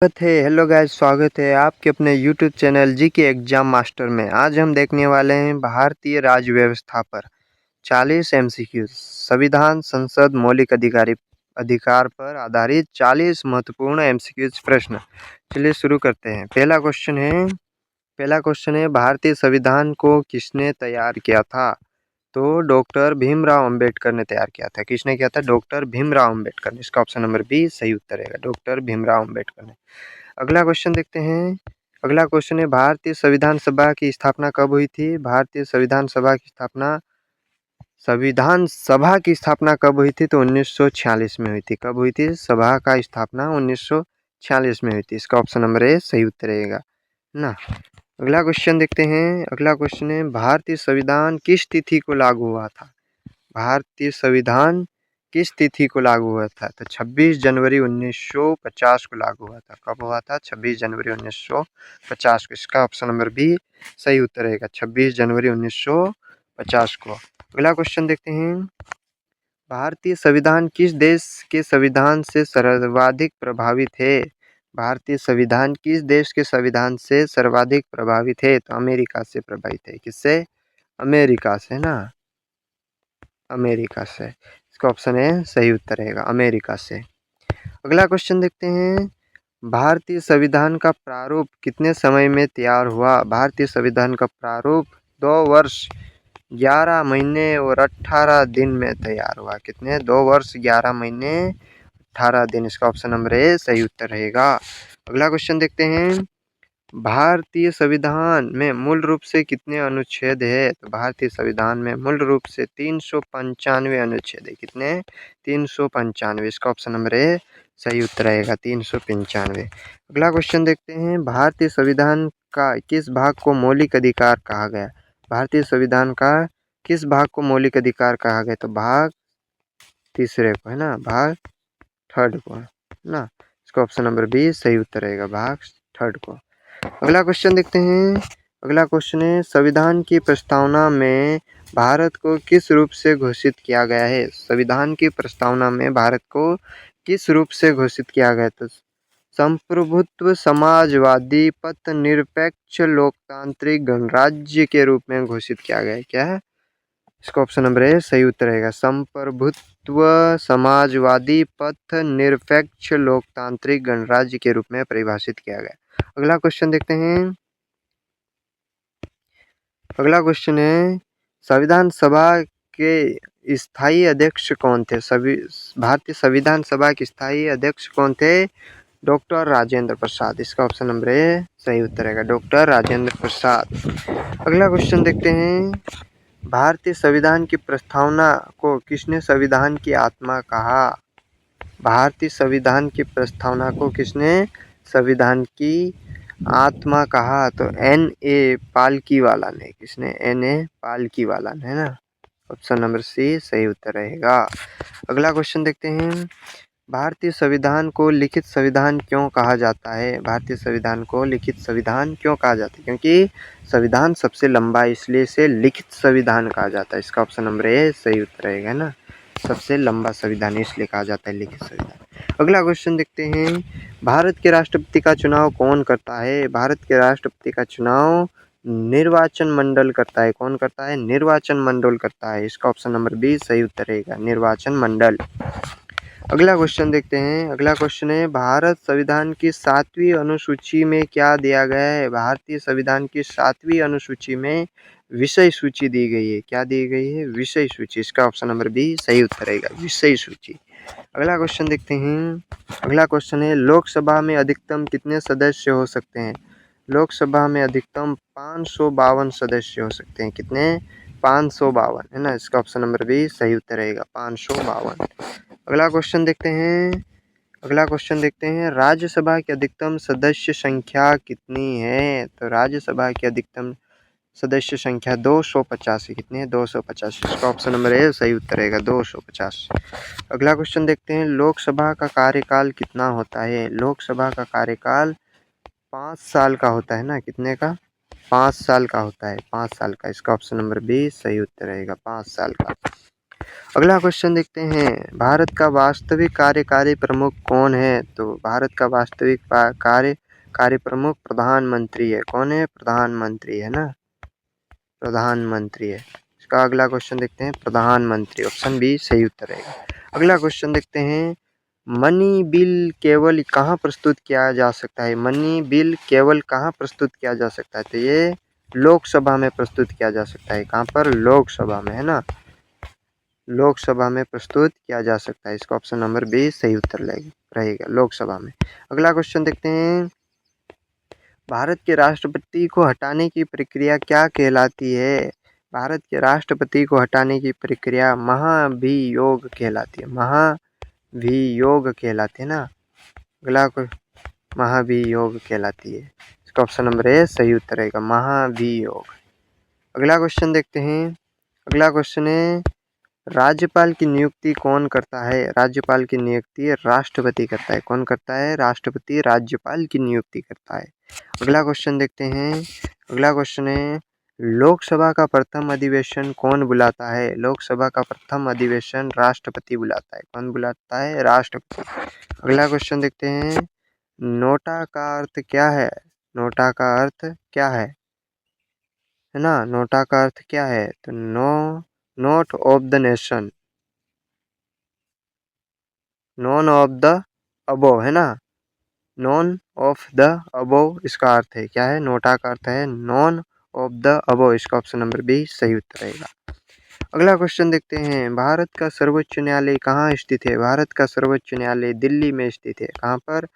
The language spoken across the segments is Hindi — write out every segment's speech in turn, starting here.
हेलो गाइस, स्वागत है आपके अपने यूट्यूब चैनल जी के एग्जाम मास्टर में। आज हम देखने वाले हैं भारतीय राज्य व्यवस्था पर 40 एमसीक्यू, संविधान संसद मौलिक अधिकार पर आधारित 40 महत्वपूर्ण एमसीक्यूज प्रश्न। चलिए शुरू करते हैं। पहला क्वेश्चन है भारतीय संविधान को किसने तैयार किया था? तो डॉक्टर भीमराव अंबेडकर ने तैयार किया था। किसने किया था? डॉक्टर भीमराव अंबेडकर ने। इसका ऑप्शन नंबर बी सही उत्तर है, डॉक्टर भीमराव अंबेडकर ने। अगला क्वेश्चन देखते हैं। अगला क्वेश्चन है भारतीय संविधान सभा की स्थापना कब हुई थी? भारतीय संविधान सभा की स्थापना कब हुई थी? तो 1946 में हुई थी। कब हुई थी? सभा का स्थापना 1946 में हुई थी। इसका ऑप्शन नंबर ए सही उत्तर रहेगा ना। अगला क्वेश्चन देखते हैं। अगला क्वेश्चन है भारतीय संविधान किस तिथि को लागू हुआ था? भारतीय संविधान किस तिथि को लागू हुआ था? तो 26 जनवरी 1950 को लागू हुआ था। कब हुआ था? 26 जनवरी 1950 को। इसका ऑप्शन नंबर बी सही उत्तर रहेगा, 26 जनवरी 1950 को। अगला क्वेश्चन देखते हैं। भारतीय संविधान किस देश के संविधान से सर्वाधिक प्रभावित है? भारतीय संविधान किस देश के संविधान से सर्वाधिक प्रभावित है? तो अमेरिका से प्रभावित है। किससे? अमेरिका से ना, अमेरिका से। इसका ऑप्शन है सही उत्तर रहेगा, अमेरिका से। अगला क्वेश्चन देखते हैं। भारतीय संविधान का प्रारूप कितने समय में तैयार हुआ? भारतीय संविधान का प्रारूप 2 वर्ष 11 महीने और 18 दिन में तैयार हुआ। कितने? 2 वर्ष 11 महीने 18 दिन। इसका ऑप्शन नंबर ए सही उत्तर रहेगा। अगला क्वेश्चन देखते हैं। भारतीय संविधान में मूल रूप से कितने अनुच्छेद है? तो भारतीय संविधान में मूल रूप से 395 अनुच्छेद है। कितने? 395। इसका ऑप्शन नंबर ए सही उत्तर रहेगा, 395। अगला क्वेश्चन देखते हैं। भारतीय संविधान का किस भाग को मौलिक अधिकार कहा गया? भारतीय संविधान का किस भाग को मौलिक अधिकार कहा गया? तो भाग तीसरे को है ना, भाग थर्ड को ना। इसका ऑप्शन नंबर बी सही उत्तर रहेगा, भाग थर्ड को। अगला क्वेश्चन देखते हैं। अगला क्वेश्चन है संविधान की प्रस्तावना में भारत को किस रूप से घोषित किया गया है? संविधान की प्रस्तावना में भारत को किस रूप से घोषित किया गया? तो संप्रभुत्व, समाजवादी, पथनिरपेक्ष, लोकतांत्रिक गणराज्य के रूप में घोषित किया गया है। क्या है? इसका ऑप्शन नंबर ए सही उत्तर रहेगा, संप्रभुत्व, समाजवादी, पथनिरपेक्ष, लोकतांत्रिक गणराज्य के रूप में परिभाषित किया गया। अगला क्वेश्चन देखते हैं। अगला क्वेश्चन है संविधान सभा के स्थायी अध्यक्ष कौन थे? भारतीय संविधान सभा के स्थायी अध्यक्ष कौन थे? डॉक्टर राजेंद्र प्रसाद। इसका ऑप्शन नंबर ए सही उत्तर रहेगा, डॉक्टर राजेंद्र प्रसाद। अगला क्वेश्चन देखते हैं। भारतीय संविधान की प्रस्तावना को किसने संविधान की आत्मा कहा? भारतीय संविधान की प्रस्तावना को किसने संविधान की आत्मा कहा? तो N.A. पालकीवाला ने। किसने? N.A. पालकीवाला ने, है ना। ऑप्शन नंबर सी सही उत्तर रहेगा। अगला क्वेश्चन देखते हैं। भारतीय संविधान को लिखित संविधान क्यों कहा जाता है? भारतीय संविधान को लिखित संविधान क्यों कहा जाता है? क्योंकि संविधान सबसे लंबा है, इसलिए इसे लिखित संविधान कहा जाता है। इसका ऑप्शन नंबर ए सही उत्तर रहेगा ना, सबसे लंबा संविधान इसलिए कहा जाता है लिखित संविधान। अगला क्वेश्चन देखते हैं। भारत के राष्ट्रपति का चुनाव कौन करता है? भारत के राष्ट्रपति का चुनाव निर्वाचन मंडल करता है। कौन करता है? निर्वाचन मंडल करता है। इसका ऑप्शन नंबर बी सही उत्तर रहेगा, निर्वाचन मंडल। अगला क्वेश्चन देखते हैं। अगला क्वेश्चन है भारत संविधान की 7वीं अनुसूची में क्या दिया गया है? भारतीय संविधान की 7वीं अनुसूची में विषय सूची दी गई है। क्या दी गई है? विषय सूची। इसका ऑप्शन नंबर बी सही उत्तर रहेगा, विषय सूची। अगला क्वेश्चन देखते हैं। अगला क्वेश्चन है लोकसभा में अधिकतम कितने सदस्य हो सकते हैं? लोकसभा में अधिकतम 552 सदस्य हो सकते हैं। कितने? 552, है ना। इसका ऑप्शन नंबर बी सही उत्तर रहेगा, 552। अगला क्वेश्चन देखते हैं। अगला क्वेश्चन देखते हैं राज्यसभा की अधिकतम सदस्य संख्या कितनी है? तो राज्यसभा की अधिकतम सदस्य संख्या 285। कितनी है? 250। इसका ऑप्शन नंबर ए सही उत्तर रहेगा, 250। अगला क्वेश्चन देखते हैं लोकसभा का कार्यकाल कितना होता है? लोकसभा का कार्यकाल 5 साल का होता है ना। कितने का? 5 साल का होता है, 5 साल का। इसका ऑप्शन नंबर बी सही उत्तर रहेगा, 5 साल का। अगला क्वेश्चन देखते हैं, भारत का वास्तविक कार्यकारी प्रमुख कौन है? तो भारत का वास्तविक कार्य प्रमुख प्रधानमंत्री है। कौन है? प्रधानमंत्री है ना, प्रधानमंत्री है। इसका अगला क्वेश्चन देखते हैं, प्रधानमंत्री, ऑप्शन बी सही उत्तर है। अगला क्वेश्चन देखते हैं, मनी बिल केवल कहाँ प्रस्तुत किया जा सकता है? मनी बिल केवल कहाँ प्रस्तुत किया जा सकता है? तो ये लोकसभा में प्रस्तुत किया जा सकता है। कहाँ पर? लोकसभा में, है ना, लोकसभा में प्रस्तुत किया जा सकता है। इसका ऑप्शन नंबर बी सही उत्तर रहेगा, लोकसभा में। अगला क्वेश्चन देखते हैं, भारत के राष्ट्रपति को हटाने की प्रक्रिया क्या कहलाती है? भारत के राष्ट्रपति को हटाने की प्रक्रिया महाभियोग कहलाती है। महाभियोग कहलाती है ना, अगला महाभियोग कहलाती है। इसका ऑप्शन नंबर ए सही उत्तर रहेगा, महाभियोग। अगला क्वेश्चन देखते हैं, अगला क्वेश्चन है, राज्यपाल की नियुक्ति कौन करता है? राज्यपाल की नियुक्ति राष्ट्रपति करता है। कौन करता है? राष्ट्रपति राज्यपाल की नियुक्ति करता है। अगला क्वेश्चन देखते हैं, अगला क्वेश्चन है, लोकसभा का प्रथम अधिवेशन कौन बुलाता है? लोकसभा का प्रथम अधिवेशन राष्ट्रपति बुलाता है। कौन बुलाता है? राष्ट्रपति। अगला क्वेश्चन देखते हैं, नोटा का अर्थ क्या है? नोटा का अर्थ क्या है ना, नोटा का अर्थ क्या है? तो note of the nation, none of the above, है ना, नॉन ऑफ द अबोव इसका अर्थ है। क्या है? नोटा का अर्थ है नॉन ऑफ द अबोव। इसका ऑप्शन नंबर बी सही उत्तर रहेगा। अगला क्वेश्चन देखते हैं, भारत का सर्वोच्च न्यायालय कहाँ स्थित है? भारत का सर्वोच्च न्यायालय दिल्ली में स्थित है। कहाँ पर?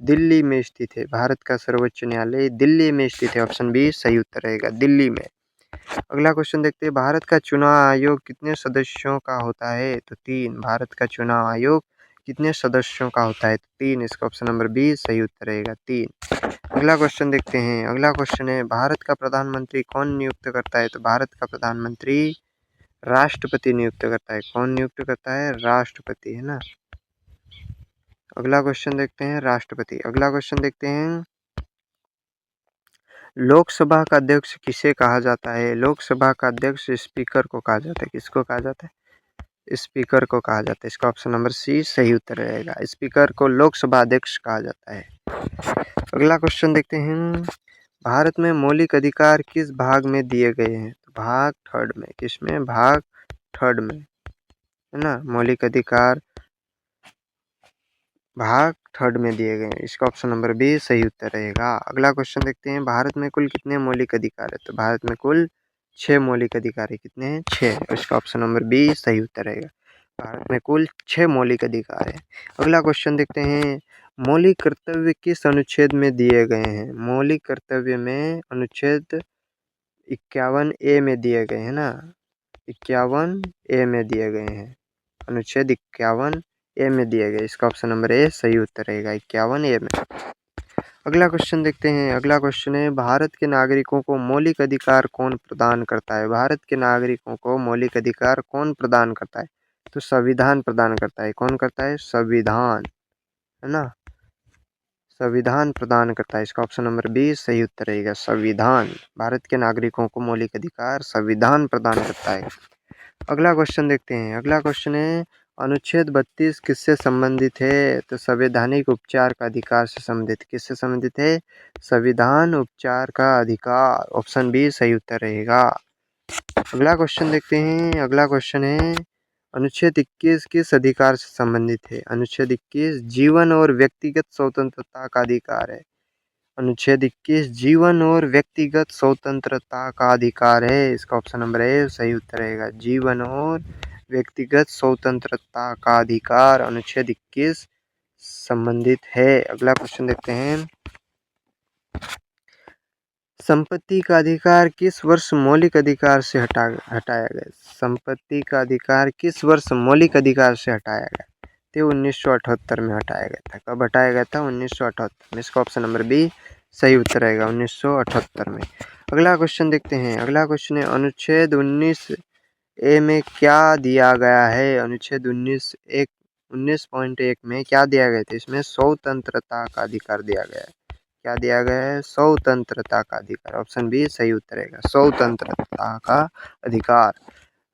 दिल्ली में स्थित है। भारत का सर्वोच्च न्यायालय दिल्ली में स्थित है। ऑप्शन बी सही उत्तर रहेगा, दिल्ली में। अगला क्वेश्चन देखते हैं, भारत का चुनाव आयोग कितने सदस्यों का होता है? तो 3। भारत का चुनाव आयोग कितने सदस्यों का होता है? तो 3। इसका ऑप्शन नंबर बी सही उत्तर रहेगा, 3। अगला क्वेश्चन देखते हैं, अगला क्वेश्चन है, भारत का प्रधानमंत्री कौन नियुक्त करता है? तो भारत का प्रधानमंत्री राष्ट्रपति नियुक्त करता है। कौन नियुक्त करता है? राष्ट्रपति, है ना। अगला क्वेश्चन देखते हैं, राष्ट्रपति। अगला क्वेश्चन देखते हैं, लोकसभा का अध्यक्ष किसे कहा जाता है? लोकसभा का अध्यक्ष स्पीकर को कहा जाता है। किसको कहा जाता है? स्पीकर को कहा जाता है। इसका ऑप्शन नंबर सी सही उत्तर रहेगा, स्पीकर को लोकसभा अध्यक्ष कहा जाता है। अगला क्वेश्चन देखते हैं, भारत में मौलिक अधिकार किस भाग में दिए गए हैं? तो भाग 3 में। किसमें? भाग 3 में, है ना, मौलिक अधिकार भाग 3 में दिए गए हैं। इसका ऑप्शन नंबर बी सही उत्तर रहेगा। अगला क्वेश्चन देखते हैं, भारत में कुल कितने मौलिक अधिकार है? तो भारत में कुल 6 मौलिक अधिकार है। कितने हैं? 6। इसका ऑप्शन नंबर बी सही उत्तर रहेगा, भारत में कुल 6 मौलिक अधिकार है। अगला क्वेश्चन देखते हैं, मौलिक कर्तव्य किस अनुच्छेद में दिए गए हैं? मौलिक कर्तव्य में अनुच्छेद 51A में दिए गए हैं ना, 51A में दिए गए हैं, अनुच्छेद 51A में दिए गए। इसका ऑप्शन नंबर ए सही उत्तर रहेगा, 51A में। अगला क्वेश्चन देखते हैं, अगला क्वेश्चन है, भारत के नागरिकों को मौलिक अधिकार कौन प्रदान करता है? भारत के नागरिकों को मौलिक अधिकार कौन प्रदान करता है? तो संविधान प्रदान करता है। कौन करता है? संविधान, है ना, संविधान प्रदान करता है। इसका ऑप्शन नंबर बी सही उत्तर रहेगा, संविधान। भारत के नागरिकों को मौलिक अधिकार संविधान प्रदान करता है। अगला क्वेश्चन देखते हैं, अगला क्वेश्चन है, अनुच्छेद 32 किससे संबंधित है? तो संवैधानिक उपचार का अधिकार से संबंधित। किससे संबंधित है? संविधान उपचार का अधिकार। ऑप्शन बी सही उत्तर रहेगा। अगला क्वेश्चन देखते हैं, अगला क्वेश्चन है, अनुच्छेद 21 किस अधिकार से संबंधित है? अनुच्छेद 21 जीवन और व्यक्तिगत स्वतंत्रता का अधिकार है। अनुच्छेद 21 जीवन और व्यक्तिगत स्वतंत्रता का अधिकार है। इसका ऑप्शन नंबर ए सही उत्तर रहेगा, जीवन और व्यक्तिगत स्वतंत्रता का अधिकार अनुच्छेद 21 संबंधित है। अगला क्वेश्चन देखते हैं, संपत्ति का अधिकार किस वर्ष मौलिक अधिकार से हटाया गया? संपत्ति का अधिकार किस वर्ष मौलिक अधिकार से हटाया गया? तो 1978 में हटाया गया था। कब हटाया गया था? 1978 में। इसका ऑप्शन नंबर बी सही उत्तर रहेगा, 1978 में। अगला क्वेश्चन देखते हैं, अगला क्वेश्चन है, अनुच्छेद 19A में क्या दिया गया है? अनुच्छेद 19.1 में क्या दिया गया था? इसमें स्वतंत्रता का अधिकार दिया गया है। क्या दिया गया है? स्वतंत्रता का अधिकार। ऑप्शन बी सही उत्तर रहेगा, स्वतंत्रता का अधिकार।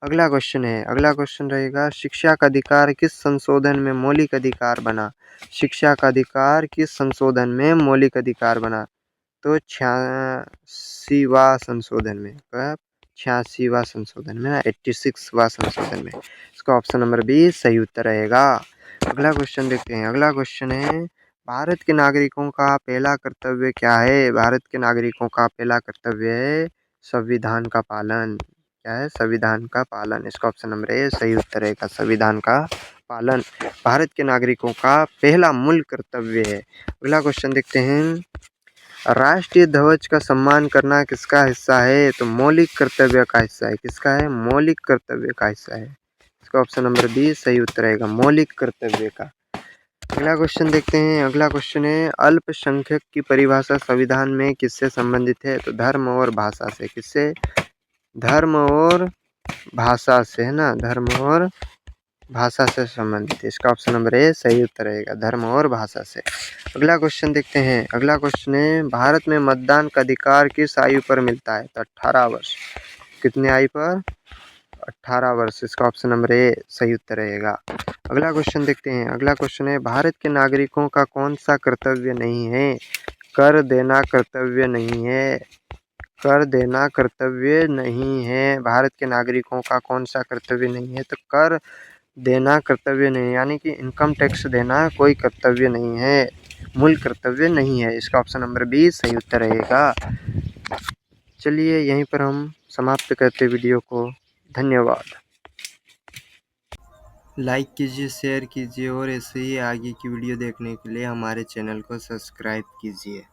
अगला क्वेश्चन रहेगा, शिक्षा का अधिकार किस संशोधन में मौलिक अधिकार बना? शिक्षा का अधिकार किस संशोधन में मौलिक अधिकार बना? तो 86वां संशोधन में, कब? 86वां संशोधन में ना, 86वां संशोधन में। इसका ऑप्शन नंबर बी सही उत्तर रहेगा। अगला क्वेश्चन देखते हैं। अगला क्वेश्चन है, भारत के नागरिकों का पहला कर्तव्य क्या है? भारत के नागरिकों का पहला कर्तव्य है संविधान का पालन। क्या है? संविधान का पालन। इसका ऑप्शन नंबर ए सही उत्तर रहेगा, संविधान का पालन भारत के नागरिकों का पहला मूल कर्तव्य है। अगला क्वेश्चन देखते हैं, राष्ट्रीय ध्वज का सम्मान करना किसका हिस्सा है? तो मौलिक कर्तव्य का हिस्सा है। किसका है? मौलिक कर्तव्य का हिस्सा है। इसका ऑप्शन नंबर बी सही उत्तर रहेगा, मौलिक कर्तव्य का। अगला क्वेश्चन देखते हैं। अगला क्वेश्चन है, अल्पसंख्यक की परिभाषा संविधान में किससे संबंधित है? तो धर्म और भाषा से। किससे? धर्म और भाषा से, है ना, धर्म और भाषा से संबंधित है। इसका ऑप्शन नंबर ए सही उत्तर रहेगा, धर्म और भाषा से। अगला क्वेश्चन देखते हैं। अगला क्वेश्चन है, भारत में मतदान का अधिकार किस आयु पर मिलता है? तो 18 वर्ष। कितने आयु पर? 18 वर्ष। इसका ऑप्शन नंबर ए सही उत्तर रहेगा। अगला क्वेश्चन देखते हैं। अगला क्वेश्चन है, भारत के नागरिकों का कौन सा कर्तव्य नहीं है? कर देना कर्तव्य नहीं है। कर देना कर्तव्य नहीं है। भारत के नागरिकों का कौन सा कर्तव्य नहीं है? तो कर देना कर्तव्य नहीं, यानी कि इनकम टैक्स देना कोई कर्तव्य नहीं है, मूल कर्तव्य नहीं है। इसका ऑप्शन नंबर बी सही उत्तर रहेगा। चलिए यहीं पर हम समाप्त करते वीडियो को। धन्यवाद। लाइक कीजिए, शेयर कीजिए और ऐसे ही आगे की वीडियो देखने के लिए हमारे चैनल को सब्सक्राइब कीजिए।